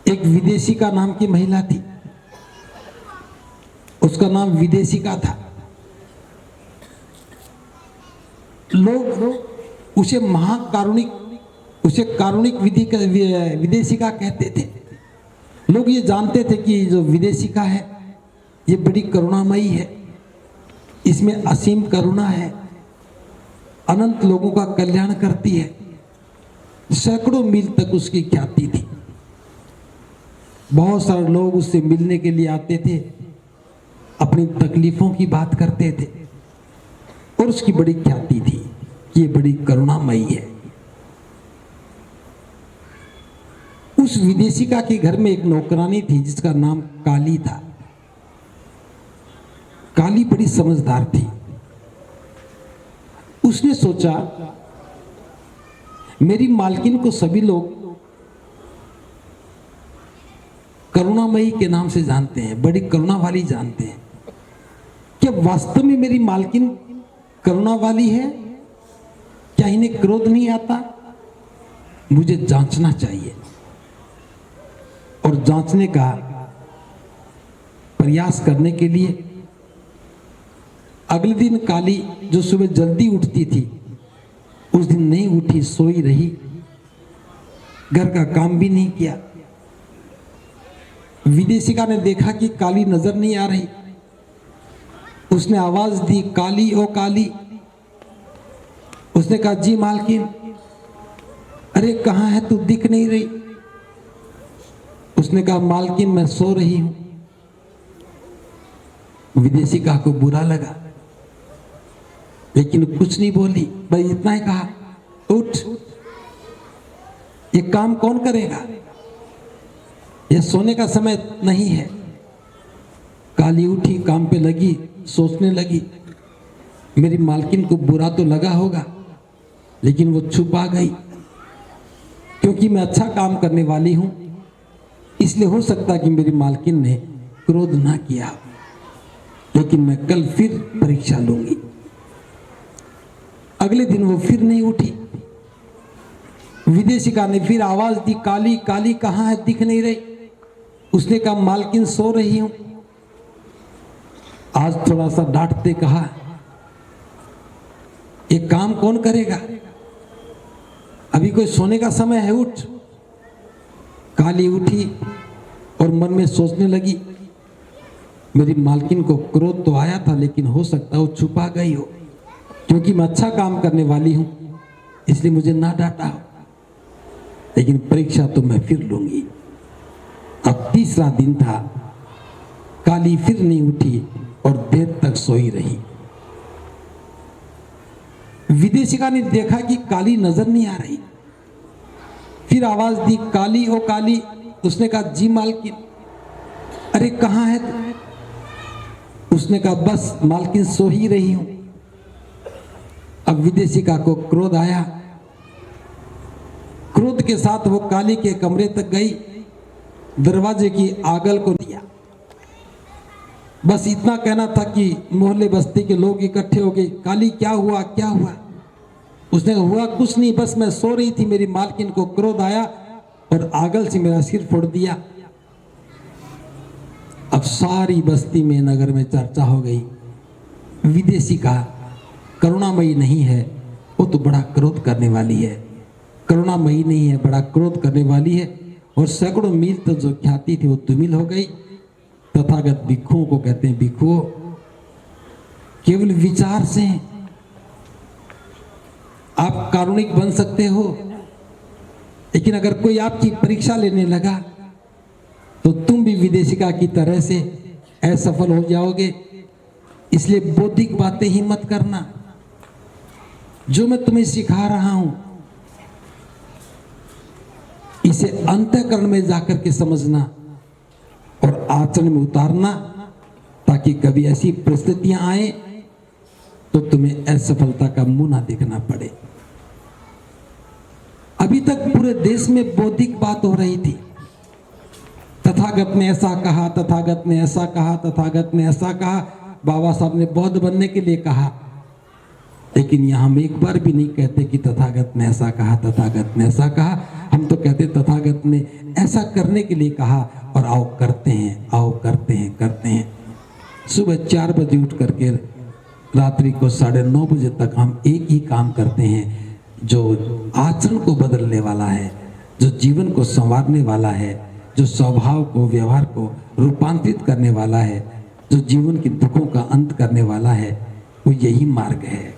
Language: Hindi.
एक विदेशी का नाम की महिला थी, उसका नाम विदेशिका था। लोग उसे महाकारुणिक, उसे कारुणिक विदेशिका कहते थे। लोग ये जानते थे कि जो विदेशिका है ये बड़ी करुणामयी है, इसमें असीम करुणा है, अनंत लोगों का कल्याण करती है। सैकड़ों मील तक उसकी ख्याति थी। बहुत सारे लोग उससे मिलने के लिए आते थे, अपनी तकलीफों की बात करते थे और उसकी बड़ी ख्याति थी कि ये बड़ी करुणामयी है। उस विदेशिका के घर में एक नौकरानी थी जिसका नाम काली था। काली बड़ी समझदार थी। उसने सोचा मेरी मालकिन को सभी लोग करुणामयी के नाम से जानते हैं, बड़ी करुणा वाली जानते हैं। क्या वास्तव में मेरी मालकिन करुणा वाली है? क्या इन्हें क्रोध नहीं आता? मुझे जांचना चाहिए। और जांचने का प्रयास करने के लिए अगले दिन काली, जो सुबह जल्दी उठती थी, उस दिन नहीं उठी, सोई रही, घर का काम भी नहीं किया। विदेशिका ने देखा कि काली नजर नहीं आ रही। उसने आवाज दी, काली ओ काली। उसने कहा, जी मालकिन। अरे कहाँ है तू, दिख नहीं रही। उसने कहा, मालकिन मैं सो रही हूं। विदेशिका को बुरा लगा लेकिन कुछ नहीं बोली, बस इतना ही कहा, उठ, ये काम कौन करेगा, यह सोने का समय नहीं है। काली उठी, काम पे लगी, सोचने लगी, मेरी मालकिन को बुरा तो लगा होगा लेकिन वो छुपा गई, क्योंकि मैं अच्छा काम करने वाली हूं, इसलिए हो सकता कि मेरी मालकिन ने क्रोध ना किया। लेकिन मैं कल फिर परीक्षा लूंगी। अगले दिन वो फिर नहीं उठी। विदेशिका ने फिर आवाज दी, काली काली कहाँ है, दिख नहीं रही। उसने कहा, मालकिन सो रही हूं। आज थोड़ा सा डांटते कहा, ये काम कौन करेगा, अभी कोई सोने का समय है, उठ। काली उठी और मन में सोचने लगी, मेरी मालकिन को क्रोध तो आया था लेकिन हो सकता वो छुपा गई हो, क्योंकि मैं अच्छा काम करने वाली हूं, इसलिए मुझे ना डांटा हो। लेकिन परीक्षा तो मैं फिर लूंगी। अब तीसरा दिन था। काली फिर नहीं उठी और देर तक सोई रही। विदेशिका ने देखा कि काली नजर नहीं आ रही। फिर आवाज दी, काली ओ काली। उसने कहा, जी मालकिन। अरे कहाँ है तू? उसने कहा, बस मालकिन सो ही रही हूं। अब विदेशिका को क्रोध आया। क्रोध के साथ वो काली के कमरे तक गई, दरवाजे की आगल को दिया। बस इतना कहना था कि मोहल्ले बस्ती के लोग इकट्ठे हो गए, काली क्या हुआ क्या हुआ? उसने कहा, हुआ कुछ नहीं, बस मैं सो रही थी, मेरी मालकिन को क्रोध आया और आगल से मेरा सिर फोड़ दिया। अब सारी बस्ती में, नगर में चर्चा हो गई, विदेशिका करुणामयी नहीं है, वो तो बड़ा क्रोध करने वाली है। करुणामयी नहीं है, बड़ा क्रोध करने वाली है। और सैकड़ों मील तक जो ख्याति थी वो दुमिल हो गई। तथागत भिक्षुओं को कहते हैं, भिक्षुओं, केवल विचार से आप कारुणिक बन सकते हो, लेकिन अगर कोई आपकी परीक्षा लेने लगा तो तुम भी विदेशिका की तरह से असफल हो जाओगे। इसलिए बौद्धिक बातें ही मत करना। जो मैं तुम्हें सिखा रहा हूं इसे अंतःकरण में जाकर के समझना और आचरण में उतारना, ताकि कभी ऐसी परिस्थितियां आए तो तुम्हें असफलता का मुंह ना देखना पड़े। अभी तक पूरे देश में बौद्धिक बात हो रही थी। तथागत ने ऐसा कहा, तथागत ने ऐसा कहा, तथागत ने ऐसा कहा। बाबा साहब ने बौद्ध बनने के लिए कहा, लेकिन यहां हम एक बार भी नहीं कहते कि तथागत ने ऐसा कहा, तथागत ने ऐसा कहा। कहते तथागत ने ऐसा करने के लिए कहा और आओ करते हैं, आओ करते हैं, करते हैं। सुबह 4 बजे उठ करके रात्रि को 9:30 बजे तक हम एक ही काम करते हैं जो आचरण को बदलने वाला है, जो जीवन को संवारने वाला है, जो स्वभाव को, व्यवहार को रूपांतरित करने वाला है, जो जीवन के दुखों का अंत करने वाला है, वो यही मार्ग है।